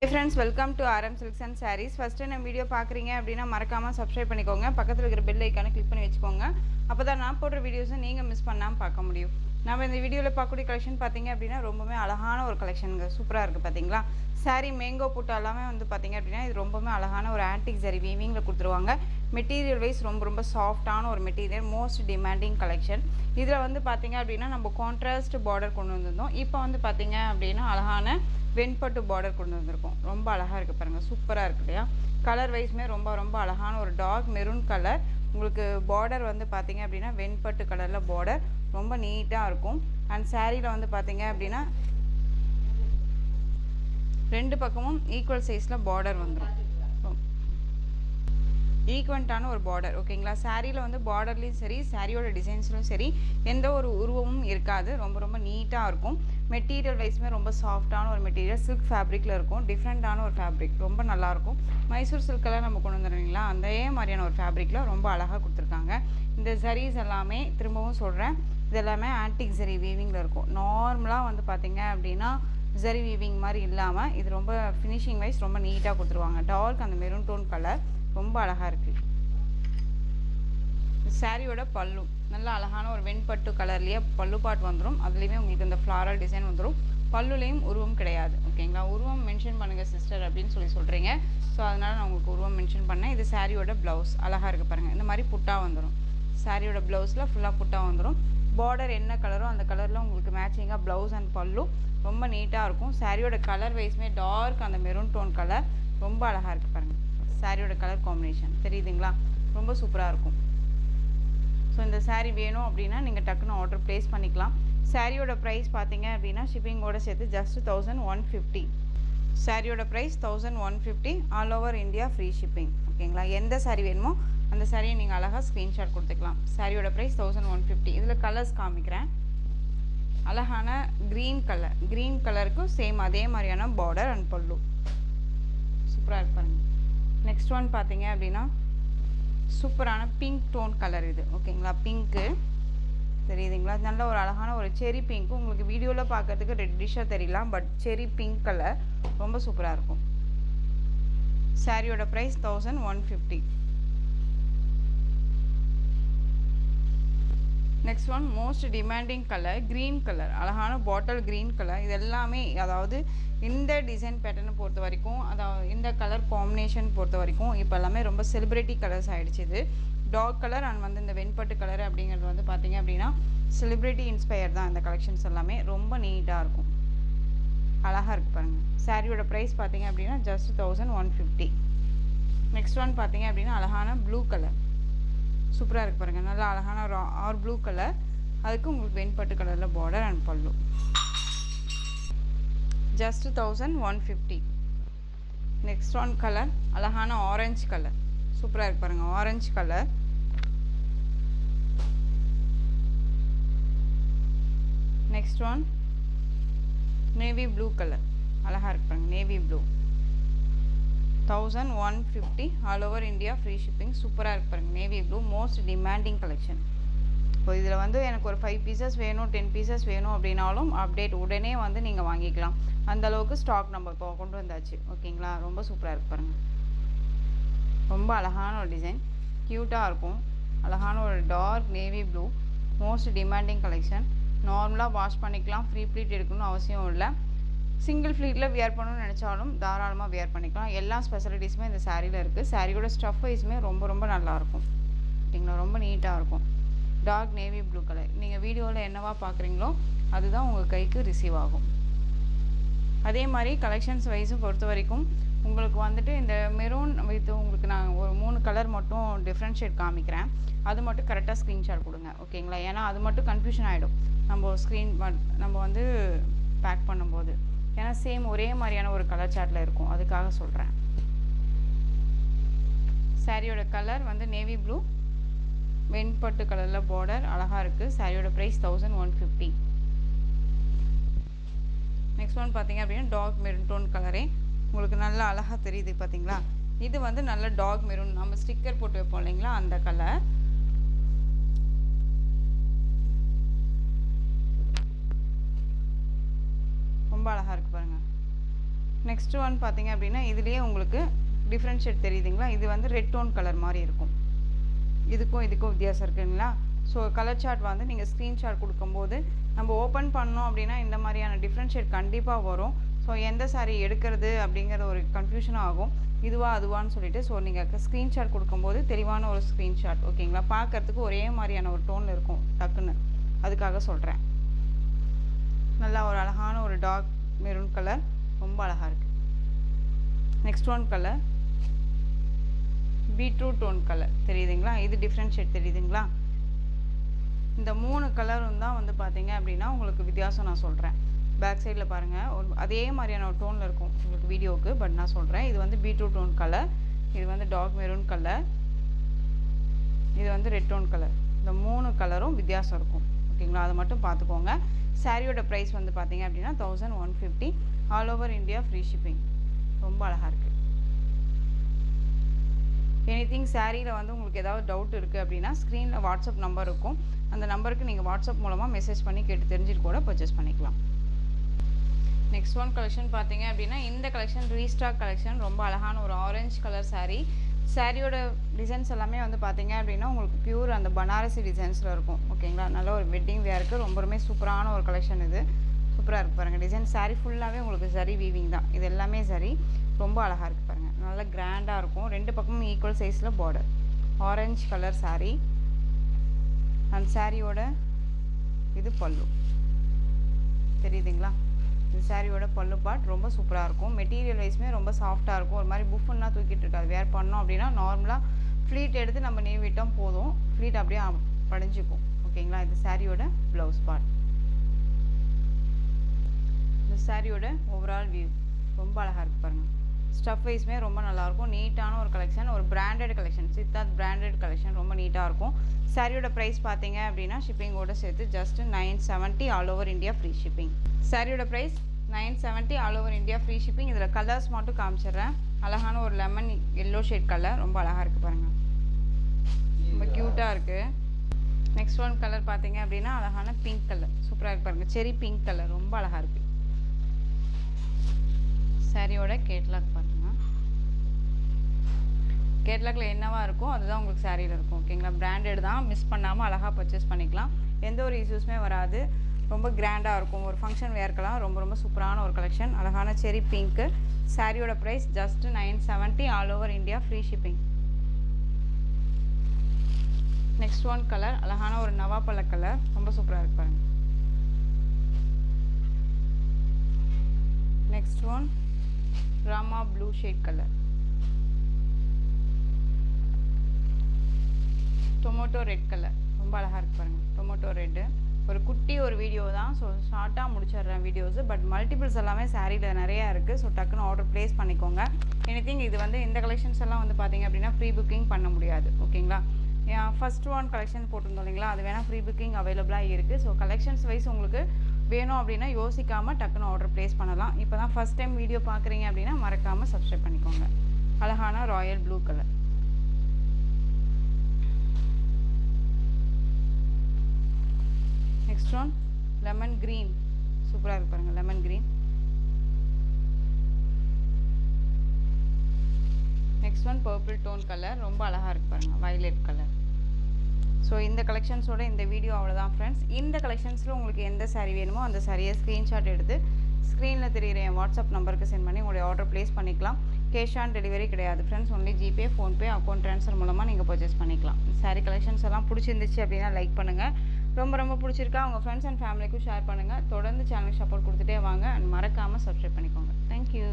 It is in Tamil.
Hey friends, welcome to RM Silks and Sarees. First time video பார்க்குறீங்க அப்படின்னா மறக்காமல் சப்ஸ்கிரைப் பண்ணிக்கோங்க. பக்கத்தில் இருக்கிற பெல் ஐக்கானை கிளிக் பண்ணி வச்சுக்கோங்க. அப்போ தான் நான் போடுற வீடியோஸை நீங்கள் மிஸ் பண்ணாமல் பார்க்க முடியும். நம்ம இந்த வீடியோவில் பார்க்கக்கூடிய கலெக்ஷன் பார்த்தீங்க அப்படின்னா ரொம்பவே அழகான ஒரு கலெக்ஷனுங்க. சூப்பராக இருக்குது பார்த்தீங்களா. சாரீ மேங்கோ புட்டா எல்லாமே வந்து பார்த்தீங்க அப்படின்னா இது ரொம்பவே அழகான ஒரு ஆன்டிக் ஜரி வீவிங்கில் கொடுத்துருவாங்க. மெட்டீரியல் வைஸ் ரொம்ப சாஃப்டான ஒரு மெட்டீரியல், மோஸ்ட் டிமாண்டிங் கலெக்ஷன். இதில் வந்து பார்த்தீங்க அப்படின்னா நம்ம கான்ட்ராஸ்ட் பார்டர் கொண்டு வந்திருந்தோம். இப்போ வந்து பார்த்தீங்க அப்படின்னா அழகான வெண்பட்டு பார்டர் கொண்டு வந்திருக்கோம். ரொம்ப அழகாக இருக்குது பாருங்கள், சூப்பராக இருக்குது இல்லையா. கலர் வைஸ்மே ரொம்ப அழகான ஒரு டார்க் மெரூன் கலர். உங்களுக்கு பார்டர் வந்து பார்த்தீங்க அப்படின்னா வெண்பட்டு கலரில் பார்டர் ரொம்ப நீட்டாக இருக்கும். அண்ட் சாரியில் வந்து பார்த்தீங்க அப்படின்னா ரெண்டு பக்கமும் ஈக்குவல் சைஸில் பார்டர் வந்துடும். ஈக்குவெண்ட்டான ஒரு பார்டர், ஓகேங்களா. சாரியில் வந்து பார்டர்லேயும் சரி, சாரியோட டிசைன்ஸ்லையும் சரி எந்த ஒரு உருவமும் இருக்காது. ரொம்ப நீட்டாக இருக்கும். மெட்டீரியல் வைஸ்மே ரொம்ப சாஃப்டான ஒரு மெட்டீரியல், சில்க் ஃபேப்ரிக்கில் இருக்கும். டிஃப்ரெண்ட்டான ஒரு ஃபேப்ரிக், ரொம்ப நல்லாயிருக்கும். மைசூர் சில்கெல்லாம் நம்ம கொண்டு வந்துடுறீங்களா, அதே மாதிரியான ஒரு ஃபேப்ரிக்கில் ரொம்ப அழகாக கொடுத்துருக்காங்க. இந்த ஜரீஸ் எல்லாமே திரும்பவும் சொல்கிறேன், இது எல்லாமே ஆன்டிக் ஜரி வீவிங்கில் இருக்கும். நார்மலாக வந்து பார்த்திங்க அப்படின்னா ஜரி வீவிங் மாதிரி இல்லாமல் இது ரொம்ப ஃபினிஷிங் வைஸ் ரொம்ப நீட்டாக கொடுத்துருவாங்க. டார்க் அந்த மெரூன் டோன் கலர் ரொம்ப அழகாக இருக்குது. சாரியோட பல்லு நல்லா அழகான ஒரு வெண்பட்டு கலர்லேயே பல்லு பாட் வந்துடும். அதுலேயுமே உங்களுக்கு இந்த ஃப்ளாரல் டிசைன் வந்துடும். பல்லுலேயும் உருவம் கிடையாது, ஓகேங்களா. உருவம் மென்ஷன் பண்ணுங்கள் சிஸ்டர் அப்படின்னு சொல்கிறீங்க. ஸோ அதனால் நான் உங்களுக்கு உருவம் மென்ஷன் பண்ணேன். இது சாரியோட ப்ளவுஸ் அழகாக இருக்குது பாருங்கள். இந்த மாதிரி புட்டா வந்துடும். சாரியோட ப்ளவுஸில் ஃபுல்லாக புட்டா வந்துடும். பார்டர் என்ன கலரோ அந்த கலரில் உங்களுக்கு மேட்சிங்காக ப்ளவுஸ் அண்ட் பல்லு ரொம்ப நீட்டாக இருக்கும். சாரியோட கலர் வைஸ்மே டார்க் அந்த மெரூன் டோன் கலர் ரொம்ப அழகாக இருக்குது பாருங்கள். சாரியோட கலர் காம்பினேஷன் தெரியுதுங்களா, ரொம்ப சூப்பராக இருக்கும். ஸோ இந்த சாரீ வேணும் அப்படின்னா நீங்கள் டக்குன்னு ஆர்டர் ப்ளேஸ் பண்ணிக்கலாம். சாரியோட ப்ரைஸ் பார்த்தீங்க அப்படின்னா ஷிப்பிங்கோட சேர்த்து ஜஸ்ட் 1150. சாரியோட price 1150, all over India free shipping, ஓகேங்களா. எந்த சாரீ வேணுமோ அந்த சாரியை நீங்கள் அழகாக ஸ்க்ரீன்ஷாட் கொடுத்துக்கலாம். சாரியோட ப்ரைஸ் 1150. இதில் கலர்ஸ் காமிக்கிறேன். அழகான க்ரீன் கலருக்கும் சேம் அதே மாதிரியான பார்டர் அண்ட் பல்லு சூப்பராக இருப்பாருங்க. நெக்ஸ்ட் ஒன் பார்த்தீங்க அப்படின்னா சூப்பரான பிங்க் டோன் கலர் இது, ஓகேங்களா. பிங்க்கு தெரியுதுங்களா, நல்ல ஒரு அழகான ஒரு செரி பிங்க்கு. உங்களுக்கு வீடியோவில் பார்க்கறதுக்கு ரெட்டிஷாக தெரியலாம், பட் செரி பிங்க் கலர் ரொம்ப சூப்பராக இருக்கும். சாரியோட price 1150. Next one most demanding colour green colour, அழகான பாட்டில் க்ரீன் கலர். இது எல்லாமே அதாவது இந்த டிசைன் பேட்டர்னை பொறுத்த வரைக்கும், அதாவது இந்த கலர் காம்பினேஷன் பொறுத்த வரைக்கும் இப்போ எல்லாமே ரொம்ப செலிப்ரிட்டி கலர்ஸ் ஆகிடுச்சு. இது டார்க் கலர் அண்ட் வந்து இந்த வெண்பட்டு கலர் அப்படிங்கிறது வந்து பார்த்திங்க அப்படின்னா செலிப்ரிட்டி இன்ஸ்பயர் தான். இந்த கலெக்ஷன்ஸ் எல்லாமே ரொம்ப நீட்டாக இருக்கும், அழகாக இருக்குது பாருங்கள். சாரியோட ப்ரைஸ் பார்த்திங்க அப்படின்னா ஜஸ்ட் 1150. நெக்ஸ்ட் ஒன் பார்த்திங்க அப்படின்னா அழகான ப்ளூ கலர் சூப்பராக இருக்குது பாருங்கள். நல்லா அழகான ஒரு ஆர் ப்ளூ கலர், அதுக்கு உங்களுக்கு வெண்பட்டு கலரில் பார்டர் அண்ட் பல்லு ஜஸ்ட் 1150. நெக்ஸ்ட் ஒன் கலர் அழகான ஆரஞ்சு கலர் சூப்பராக இருக்கு பாருங்கள். Orange colour. Next one navy blue colour அழகாக இருக்கு பாருங்கள். Navy blue 1150, all over India free shipping. சூப்பராக இருக்கு பாருங்கள். Navy blue most demanding collection. இப்போ இதில் வந்து எனக்கு ஒரு 5 பீசஸ் வேணும், 10 பீசஸ் வேணும் அப்படின்னாலும் அப்டேட் உடனே வந்து நீங்கள் வாங்கிக்கலாம். அந்தளவுக்கு ஸ்டாக் நம்ம இப்போ கொண்டு வந்தாச்சு, ஓகேங்களா. ரொம்ப சூப்பராக இருக்கு பாருங்கள். ரொம்ப அழகான ஒரு டிசைன், க்யூட்டாக இருக்கும். அழகான ஒரு dark navy blue, most demanding collection. நார்மலாக வாஷ் பண்ணிக்கலாம், ஃப்ரீ ப்ளீட் எடுக்கணும்னு அவசியம் இல்லை. சிங்கிள் ஃப்ளீட்டில் வியர் பண்ணணும்னு நினச்சாலும் தாராளமாக வியர் பண்ணிக்கலாம். எல்லா ஸ்பெஷலிட்டிஸுமே இந்த சாரியில் இருக்குது. சாரியோட ஸ்டஃப் வைஸுமே ரொம்ப நல்லாயிருக்கும், ஓகேங்களா. ரொம்ப நீட்டாக இருக்கும். Dark navy blue colour. நீங்கள் வீடியோவில் என்னவா பார்க்குறீங்களோ அதுதான் உங்கள் கைக்கு ரிசீவ் ஆகும். அதே மாதிரி கலெக்ஷன்ஸ் வைஸும் பொறுத்த வரைக்கும் உங்களுக்கு வந்துட்டு இந்த மெரூன் வித் உங்களுக்கு நான் ஒரு 3 கலர் மட்டும் டிஃப்ரென்ஷியேட் காமிக்கிறேன். அது மட்டும் கரெக்டாக ஸ்க்ரீன்ஷாட் கொடுங்க, ஓகேங்களா. ஏன்னா அது மட்டும் கன்ஃபியூஷன் ஆகிடும் நம்ம வந்து பேக் பண்ணும்போது. ஏன்னா சேம் ஒரே மாதிரியான ஒரு கலர் சார்ட்டில் இருக்கும், அதுக்காக சொல்கிறேன். சாரியோட கலர் வந்து நேவி ப்ளூ, வெண்பட்டு கலரில் பார்டர் அழகாக இருக்குது. சாரியோட ப்ரைஸ் 1150. நெக்ஸ்ட் ஒன் பார்த்தீங்க அப்படின்னா டார்க் மெரூன் டோன் கலரே உங்களுக்கு நல்லா அழகாக தெரியுது பார்த்தீங்களா. இது வந்து நல்ல டார்க் மெரூன், நம்ம ஸ்டிக்கர் போட்டு வைப்போம் இல்லைங்களா, அந்த கலர். ரொம்ப அழகாக இருக்குது பாருங்கள். நெக்ஸ்ட் ஒன் பார்த்தீங்க அப்படின்னா இதுலேயே உங்களுக்கு டிஃப்ரென்ஷியேட் தெரியுதுங்களா, இது வந்து ரெட் டோன் கலர் மாதிரி இருக்கும். இதுக்கும் வித்தியாசம் இருக்குங்களா. ஸோ கலர் சார்ட் வந்து நீங்கள் ஸ்க்ரீன்ஷாட் கொடுக்கும்போது நம்ம ஓப்பன் பண்ணோம் அப்படின்னா இந்த மாதிரியான டிஃப்ரென்ஷியேட் கண்டிப்பாக வரும். ஸோ எந்த சாரீ எடுக்கிறது அப்படிங்கிற ஒரு கன்ஃபியூஷனும் ஆகும், இதுவா அதுவான்னு சொல்லிட்டு. ஸோ நீங்கள் ஸ்க்ரீன்ஷாட் கொடுக்கும்போது தெளிவான ஒரு ஸ்க்ரீன்ஷாட் ஓகேங்களா, பார்க்குறதுக்கு ஒரே மாதிரியான ஒரு டோனில் இருக்கும் டக்குன்னு, அதுக்காக சொல்கிறேன். நல்லா ஒரு அழகான ஒரு டார்க் மெரூன் கலர், ரொம்ப அழகாக இருக்குது. Next one colour beetroot tone colour தெரியுதுங்களா, இது டிஃப்ரென்ஷியேட் தெரியுதுங்களா. இந்த 3 கலரும் தான் வந்து பார்த்தீங்க அப்படின்னா உங்களுக்கு வித்தியாசம் நான் சொல்கிறேன். பேக் சைடில் பாருங்கள், ஒரு அதே மாதிரியான ஒரு டோனில் இருக்கும் உங்களுக்கு வீடியோவுக்கு, பட் நான் சொல்கிறேன். இது வந்து பீட்ரூட் டோன் கலர், இது வந்து டார்க் மெரூன் கலர், இது வந்து ரெட் டோன் கலர். இந்த 3 கலரும் வித்தியாசம் இருக்கும் ஓகேங்களா, அதை மட்டும் பார்த்துக்கோங்க. சாரியோட ப்ரைஸ் வந்து பார்த்தீங்க அப்படின்னா 1150, all over India free shipping. ரொம்ப அழகாக இருக்குது. எனிதிங் சாரியில் வந்து உங்களுக்கு ஏதாவது டவுட் இருக்குது அப்படின்னா ஸ்க்ரீனில் வாட்ஸ்அப் நம்பர் இருக்கும், அந்த நம்பருக்கு நீங்கள் வாட்ஸ்அப் மூலமாக மெசேஜ் பண்ணி கேட்டு தெரிஞ்சுட்டு கூட பர்ச்சேஸ் பண்ணிக்கலாம். நெக்ஸ்ட் ஒன் கலெக்ஷன் பார்த்தீங்க அப்படின்னா இந்த கலெக்ஷன் ரீஸ்டாக் கலெக்ஷன், ரொம்ப அழகான ஒரு ஆரஞ்சு கலர் சாரீ. சாரியோட டிசைன்ஸ் எல்லாமே வந்து பார்த்தீங்க அப்படின்னா உங்களுக்கு பியூர் அந்த பனாரசி டிசைன்ஸில் இருக்கும் ஓகேங்களா. நல்ல ஒரு வெட்டிங் வேருக்கு ரொம்பவுமே சூப்பரான ஒரு கலெக்ஷன் இது. சூப்பராக இருக்குது பாருங்கள் டிசைன். சாரீ ஃபுல்லாகவே உங்களுக்கு சரி வீவிங் தான், இது எல்லாமே சரி, ரொம்ப அழகாக இருக்குது பாருங்கள், நல்லா கிராண்டாக இருக்கும். 2 பக்கமும் ஈக்குவல் சைஸில் பார்டர். ஆரஞ்சு கலர் சாரீ, அந்த சாரியோட இது பல்லு தெரியுதுங்களா, இது சாரியோட பல்லு பார்ட் ரொம்ப சூப்பராக இருக்கும். மெட்டீரியல் வைஸுமே ரொம்ப சாஃப்டாக இருக்கும், ஒரு மாதிரி புஃபுன்னா தூக்கிட்டு இருக்காது. வேர் பண்ணோம் அப்படின்னா நார்மலாக ஃப்ளீட் எடுத்து நம்ம நீவிட்டோம் போதும், ஃப்ளீட் அப்படியே படிஞ்சுக்கும் ஓகேங்களா. இது சாரியோட ப்ளவுஸ் பார்ட். இந்த சாரியோட ஓவரால் வியூ ரொம்ப அழகாக இருக்குது பாருங்கள். ஸ்டஃப் வைஸுமே ரொம்ப நல்லாயிருக்கும், நீட்டான ஒரு கலெக்ஷன், ஒரு branded collection, Siddharth branded collection, ரொம்ப நீட்டாக இருக்கும். சாரியோட ப்ரைஸ் பார்த்தீங்க அப்படின்னா ஷிப்பிங்கோடு சேர்த்து just 970, all over India free shipping. சாரியோட price 970, all over India free shipping. இதில் கலர்ஸ் மட்டும் காமிச்சிடுறேன். அழகான ஒரு லெமன் எல்லோ ஷேட் கலர், ரொம்ப அழகாக இருக்குது பாருங்கள், ரொம்ப க்யூட்டாக இருக்குது. நெக்ஸ்ட் ஒன் கலர் பார்த்தீங்க அப்படின்னா அழகான பிங்க் கலர், சூப்பராக இருக்குது பாருங்கள், செரி பிங்க் கலர், ரொம்ப அழகாக இருக்குது. சாரியோட கேட்லாக் பாருங்கள், கேட்லாகில் என்னவா இருக்கும் அதுதான் உங்களுக்கு சாரியில் இருக்கும் ஓகேங்களா. பிராண்டட் தான், மிஸ் பண்ணாமல் அழகாக பர்ச்சேஸ் பண்ணிக்கலாம், எந்த ஒரு இஷ்யூஸுமே வராது. ரொம்ப கிராண்டாக இருக்கும், ஒரு ஃபங்க்ஷன் வேர்க்கலாம், ரொம்ப ரொம்ப சூப்பரான ஒரு கலெக்ஷன். அழகான செரி பிங்க்கு. சாரியோட price just 970, all over India free shipping. Next one colour அழகான ஒரு நவாப்பழ கலர், ரொம்ப சூப்பராக இருக்கு பாருங்கள். Next one Rama blue shade colour, tomato red colour, ரொம்ப அழகாக இருக்குது பாருங்கள். டொமேட்டோ ரெட்டு ஒரு குட்டி ஒரு வீடியோ தான், ஸோ ஷார்ட்டாக முடிச்சிடுறேன் வீடியோஸு. பட் மல்டிபிள்ஸ் எல்லாமே சாரியில் நிறையா இருக்குது, ஸோ டக்குன்னு ஆர்டர் ப்ளேஸ் பண்ணிக்கோங்க. எனிதிங் இது வந்து இந்த கலெக்ஷன்ஸ் எல்லாம் வந்து பார்த்தீங்க அப்படின்னா ப்ரீ புக்கிங் பண்ண முடியாது ஓகேங்களா. ஃபர்ஸ்ட் ஒன் கலெக்ஷன் போட்டிருந்தோம் இல்லைங்களா, அது வேணால் ப்ரீ புக்கிங் அவைலபிளாக இருக்குது. ஸோ கலெக்ஷன்ஸ் வைஸ் உங்களுக்கு வேணும் அப்படின்னா யோசிக்காமல் டக்குன்னு ஆர்டர் ப்ளேஸ் பண்ணலாம். இப்போ தான் ஃபஸ்ட் டைம் வீடியோ பார்க்குறீங்க அப்படின்னா மறக்காமல் சப்ஸ்கிரைப் பண்ணிக்கோங்க. அழகான royal blue colour. Next one lemon green, சூப்பராக இருக்கு பாருங்கள், lemon green. Next one purple tone colour, ரொம்ப அழகாக இருக்குது பாருங்கள், வயலட் கலர். ஸோ இந்த கலெக்ஷன்ஸோட இந்த வீடியோ அவ்வளோதான் ஃப்ரெண்ட்ஸ். இந்த கலெக்ஷன்ஸில் உங்களுக்கு எந்த சாரீ வேணுமோ அந்த சாரியை ஸ்க்ரீன்ஷாட் எடுத்து ஸ்க்ரீனில் தெரிகிற என் வாட்ஸ்அப் நம்பருக்கு சென்ட் பண்ணி உங்களுடைய ஆர்டர் ப்ளேஸ் பண்ணிக்கலாம். கேஷ் ஆன் டெலிவரி கிடையாது friends, only GPay, PhonePe, account transfer மூலமாக நீங்கள் பர்ச்சேஸ் பண்ணிக்கலாம். சாரீ கலெக்ஷன்ஸ் எல்லாம் பிடிச்சிருந்துச்சு அப்படின்னா லைக் பண்ணுங்கள், ரொம்ப பிடிச்சிருக்கா உங்கள் ஃப்ரெண்ட்ஸ் அண்ட் ஃபேமிலிக்கும் ஷேர் பண்ணுங்கள். தொடர்ந்து சேனல் சப்போர்ட் கொடுத்துட்டே வாங்க அண்ட் மறக்காமல் சப்ஸ்கிரைப் பண்ணிக்கோங்க. தேங்க்யூ.